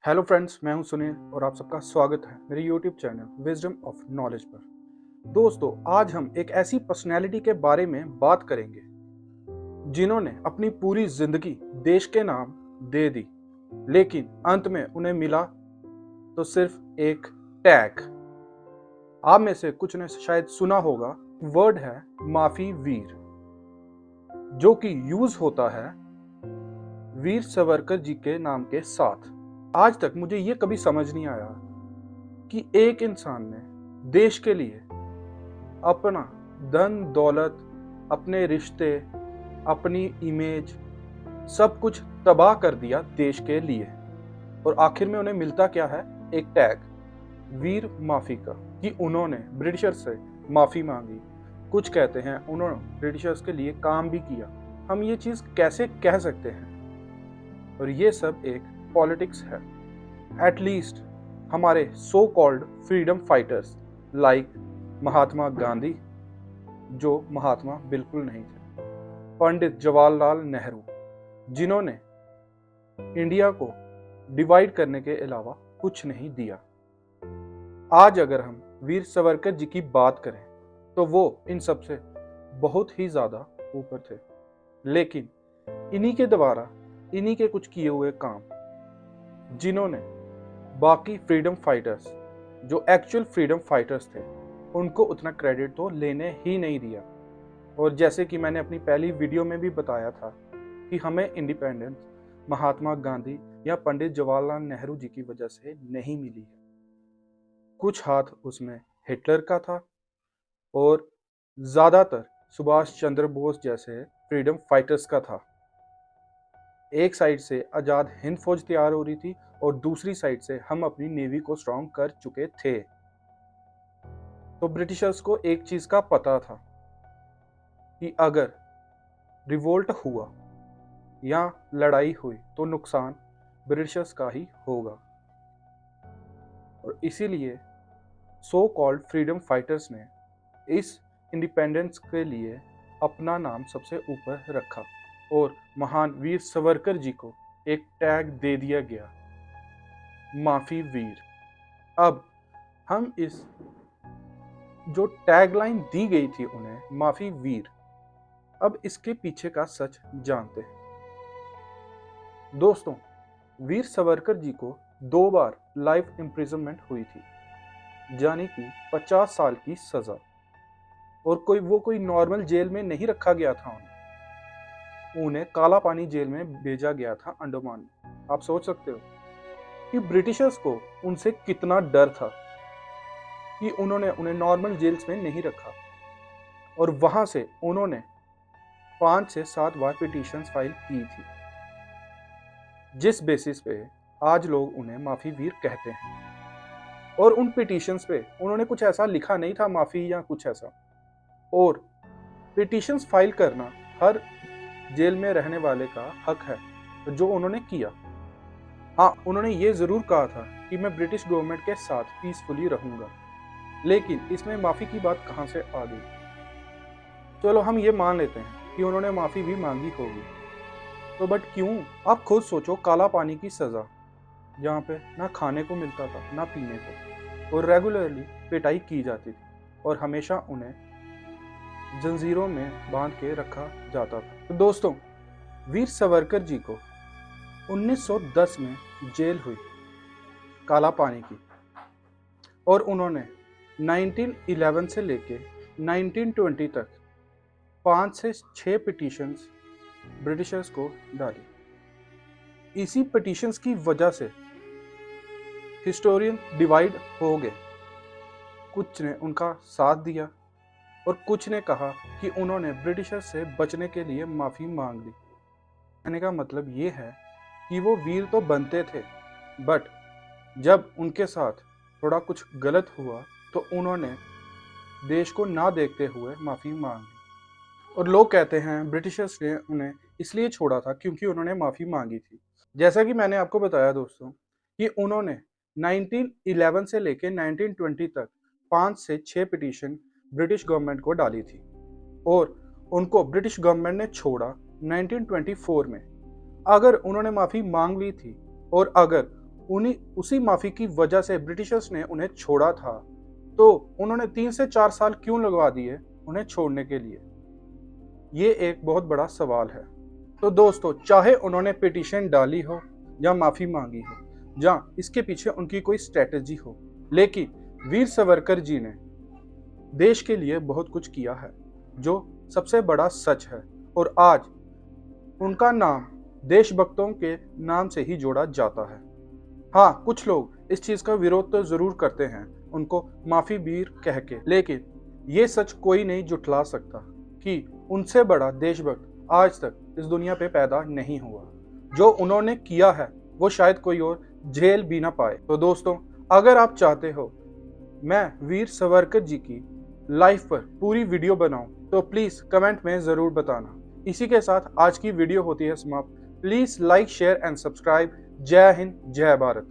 Hello friends, मैं हूं सुनील और आप सबका स्वागत है मेरे YouTube channel wisdom of knowledge पर। दोस्तों, आज हम एक ऐसी पर्सनैलिटी के बारे में बात करेंगे जिन्होंने अपनी पूरी जिंदगी देश के नाम दे दी, लेकिन अंत में उन्हें मिला तो सिर्फ एक टैग। आप में से कुछ ने शायद सुना होगा, वर्ड है माफी वीर, जो कि यूज होता है वीर सावरकर जी के नाम के साथ। आज तक मुझे ये कभी समझ नहीं आया कि एक इंसान ने देश के लिए अपना धन दौलत, अपने रिश्ते, अपनी इमेज, सब कुछ तबाह कर दिया देश के लिए, और आखिर में उन्हें मिलता क्या है? एक टैग, वीर माफी का, कि उन्होंने ब्रिटिशर से माफी मांगी। कुछ कहते हैं उन्होंने ब्रिटिशर्स के लिए काम भी किया। हम ये चीज कैसे कह सकते हैं? और ये सब एक पॉलिटिक्स है। एटलीस्ट हमारे so called freedom fighters like Mahatma Gandhi, जो महात्मा बिल्कुल नहीं थे, पंडित जवाहरलाल नेहरू, जिन्होंने इंडिया को डिवाइड करने के अलावा कुछ नहीं दिया। आज अगर हम वीर सावरकर जी की बात करें तो वो इन सब से बहुत ही ज्यादा ऊपर थे, लेकिन इन्हीं के द्वारा, इन्हीं के कुछ किए हुए काम, जिन्होंने बाकी फ्रीडम फाइटर्स, जो एक्चुअल फ्रीडम फाइटर्स थे, उनको उतना क्रेडिट तो लेने ही नहीं दिया। और जैसे कि मैंने अपनी पहली वीडियो में भी बताया था कि हमें इंडिपेंडेंस महात्मा गांधी या पंडित जवाहरलाल नेहरू जी की वजह से नहीं मिली है। कुछ हाथ उसमें हिटलर का था और ज्यादातर सुभाष चंद्र बोस जैसे फ्रीडम फाइटर्स का था। एक साइड से आजाद हिंद फौज तैयार हो रही थी और दूसरी साइड से हम अपनी नेवी को स्ट्रांग कर चुके थे। तो ब्रिटिशर्स को एक चीज का पता था कि अगर रिवोल्ट हुआ या लड़ाई हुई तो नुकसान ब्रिटिशर्स का ही होगा, और इसीलिए सो कॉल्ड फ्रीडम फाइटर्स ने इस इंडिपेंडेंस के लिए अपना नाम सबसे ऊपर रखा और महान वीर सावरकर जी को एक टैग दे दिया गया, माफी वीर। अब हम इस जो टैगलाइन दी गई थी उन्हें, माफी वीर, अब इसके पीछे का सच जानते हैं। दोस्तों, वीर सावरकर जी को 2 बार लाइफ इम्प्रिजनमेंट हुई थी, यानी कि 50 साल की सजा। और कोई नॉर्मल जेल में नहीं रखा गया था, उन्हें काला पानी जेल में भेजा गया था, अंडमान में। आप सोच सकते हो कि ब्रिटिशर्स को उनसे कितना डर था कि उन्होंने उन्हें नॉर्मल जेल्स में नहीं रखा, और वहां से उन्होंने 5 से 7 बार पिटीशंस फाइल की थी, जिस बेसिस पे आज लोग उन्हें माफी वीर कहते हैं। और उन पिटीशंस पे उन्होंने कुछ ऐसा लिखा नहीं था, माफी या कुछ ऐसा। और पिटीशंस फाइल करना हर जेल में रहने वाले का हक है, जो उन्होंने किया। हाँ, उन्होंने ये जरूर कहा था कि मैं ब्रिटिश गवर्नमेंट के साथ पीसफुली रहूंगा, लेकिन इसमें माफी की बात कहां से आ गई? चलो हम ये मान लेते हैं कि उन्होंने माफी भी मांगी होगी, तो बट क्यों? आप खुद सोचो, काला पानी की सजा, जहाँ पे ना खाने को मिलता था ना पीने को, और रेगुलरली पिटाई की जाती थी, और हमेशा उन्हें जंजीरों में बांध के रखा जाता था। तो दोस्तों, वीर सावरकर जी को 1910 में जेल हुई काला पानी की, और उन्होंने 1911 से लेके 1920 तक 5 से 6 पिटीशंस ब्रिटिशर्स को डाली। इसी पिटीशंस की वजह से हिस्टोरियन डिवाइड हो गए। कुछ ने उनका साथ दिया और कुछ ने कहा कि उन्होंने ब्रिटिशर्स से बचने के लिए माफी मांग ली। कहने का मतलब ये है कि वो वीर तो बनते थे, बट जब उनके साथ थोड़ा कुछ गलत हुआ तो उन्होंने देश को ना देखते हुए माफी मांग ली। और लोग कहते हैं ब्रिटिशर्स ने उन्हें इसलिए छोड़ा था क्योंकि उन्होंने माफी मांगी थी। जैसा कि मैंने आपको बताया दोस्तों, कि उन्होंने 1911 से लेकर 1920 तक 5 से 6 पिटीशन ब्रिटिश गवर्नमेंट को डाली थी, और उनको ब्रिटिश गवर्नमेंट ने छोड़ा 1924 में। अगर उन्होंने माफी मांग ली थी और अगर उन्हीं उसी माफ़ी की वजह से ब्रिटिशर्स ने उन्हें छोड़ा था, तो उन्होंने 3 से 4 साल क्यों लगवा दिए उन्हें छोड़ने के लिए? ये एक बहुत बड़ा सवाल है। तो दोस्तों, चाहे उन्होंने पिटीशन डाली हो या माफ़ी मांगी हो या इसके पीछे उनकी कोई स्ट्रेटजी हो, लेकिन वीर सावरकर जी ने देश के लिए बहुत कुछ किया है, जो सबसे बड़ा सच है। और आज उनका नाम देशभक्तों के नाम से ही जोड़ा जाता है। हाँ, कुछ लोग इस चीज़ का विरोध तो ज़रूर करते हैं, उनको माफ़ी वीर कह के, लेकिन ये सच कोई नहीं जुठला सकता कि उनसे बड़ा देशभक्त आज तक इस दुनिया पे पैदा नहीं हुआ। जो उन्होंने किया है वो शायद कोई और झेल भी ना पाए। तो दोस्तों, अगर आप चाहते हो मैं वीर सावरकर जी की लाइफ पर पूरी वीडियो बनाऊं, तो प्लीज़ कमेंट में ज़रूर बताना। इसी के साथ आज की वीडियो होती है समाप्त। Please like, share and subscribe. जय हिंद, जय भारत।